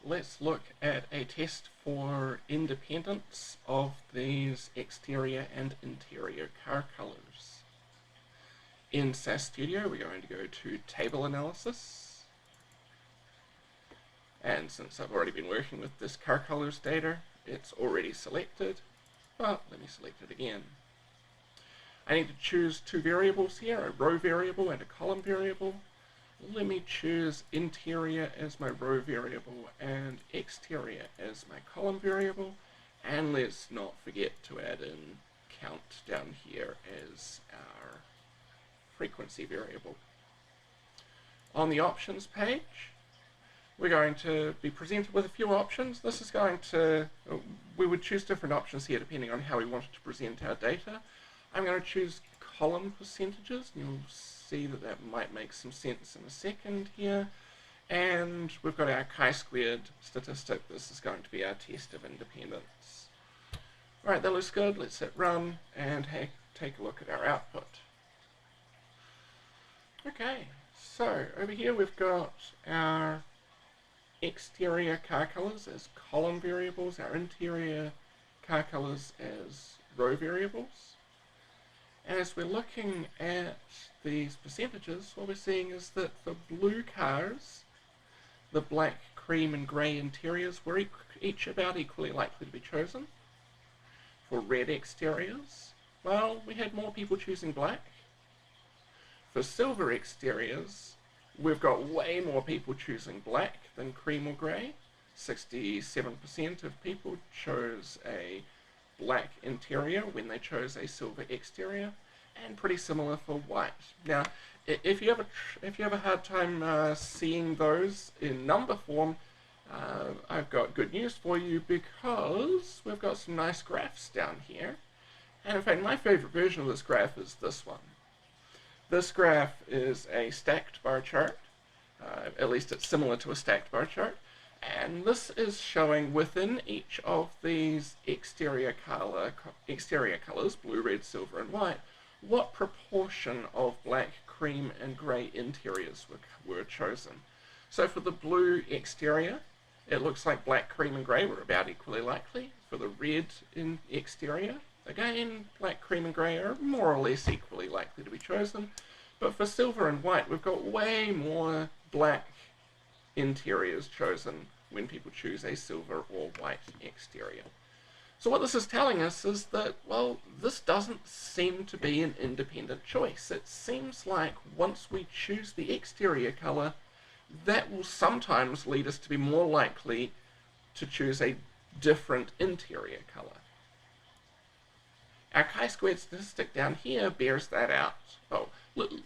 let's look at a test for independence of these exterior and interior car colors. In SAS Studio, we're going to go to Table Analysis. And since I've already been working with this car colors data, it's already selected. But let me select it again. I need to choose two variables here, a row variable and a column variable. Let me choose interior as my row variable and exterior as my column variable. And let's not forget to add in count down here as our frequency variable. On the options page, we're going to be presented with a few options. This is going to, we would choose different options here depending on how we wanted to present our data. I'm going to choose column percentages, and you'll see that that might make some sense in a second here. And we've got our chi-squared statistic. This is going to be our test of independence. Alright, that looks good. Let's hit run and take a look at our output. Okay, so over here we've got our exterior car colors as column variables, our interior car colors as row variables. As we're looking at these percentages, what we're seeing is that for blue cars, the black, cream and grey interiors were each about equally likely to be chosen. For red exteriors, well, we had more people choosing black. For silver exteriors, we've got way more people choosing black than cream or grey. 67% of people chose a black interior when they chose a silver exterior, and pretty similar for white. Now, if you have a hard time seeing those in number form, I've got good news for you, because we've got some nice graphs down here. And in fact, my favorite version of this graph is this one. This graph is a stacked bar chart. At least it's similar to a stacked bar chart. And this is showing within each of these exterior colors, blue, red, silver, and white, what proportion of black, cream, and grey interiors were chosen. So for the blue exterior, it looks like black, cream, and grey were about equally likely. For the red exterior, again, black, cream, and grey are more or less equally likely to be chosen. But for silver and white, we've got way more black interiors chosen when people choose a silver or white exterior. So what this is telling us is that, well, this doesn't seem to be an independent choice. It seems like once we choose the exterior color, that will sometimes lead us to be more likely to choose a different interior color. Our chi-squared statistic down here bears that out. Oh,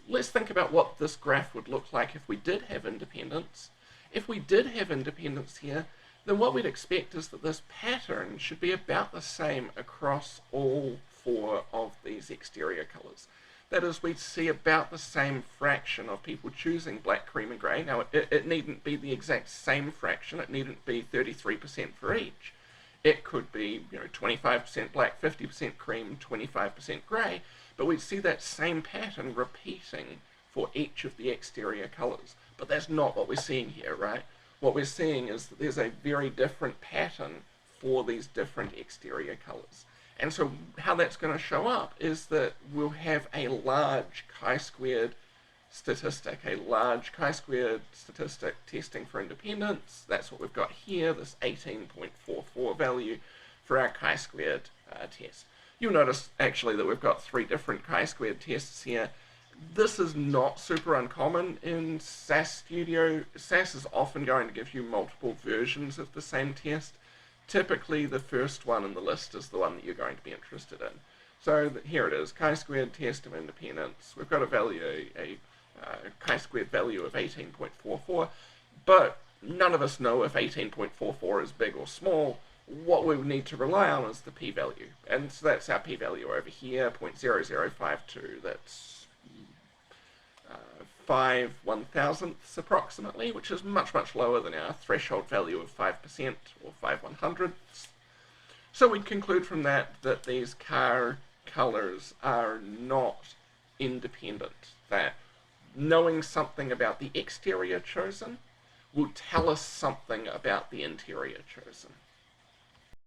let's think about what this graph would look like if we did have independence. If we did have independence here, then what we'd expect is that this pattern should be about the same across all four of these exterior colors. That is, we'd see about the same fraction of people choosing black, cream, and grey. Now, it needn't be the exact same fraction. It needn't be 33% for each. It could be, 25% black, 50% cream, 25% grey. But we'd see that same pattern repeating for each of the exterior colors. But that's not what we're seeing here, right? What we're seeing is that there's a very different pattern for these different exterior colors. And so how that's going to show up is that we'll have a large chi-squared statistic, testing for independence. That's what we've got here, this 18.44 value for our chi-squared test. You'll notice actually that we've got three different chi-squared tests here. This is not super uncommon in SAS Studio. SAS is often going to give you multiple versions of the same test. Typically, the first one in the list is the one that you're going to be interested in. So here it is, chi-squared test of independence. We've got a value, a chi-squared value of 18.44, but none of us know if 18.44 is big or small. What we need to rely on is the p-value. And so that's our p-value over here, 0.0052. That's 5/1000ths approximately, which is much, much lower than our threshold value of 5% or 5/100ths. So we'd conclude from that that these car colors are not independent, that knowing something about the exterior chosen will tell us something about the interior chosen.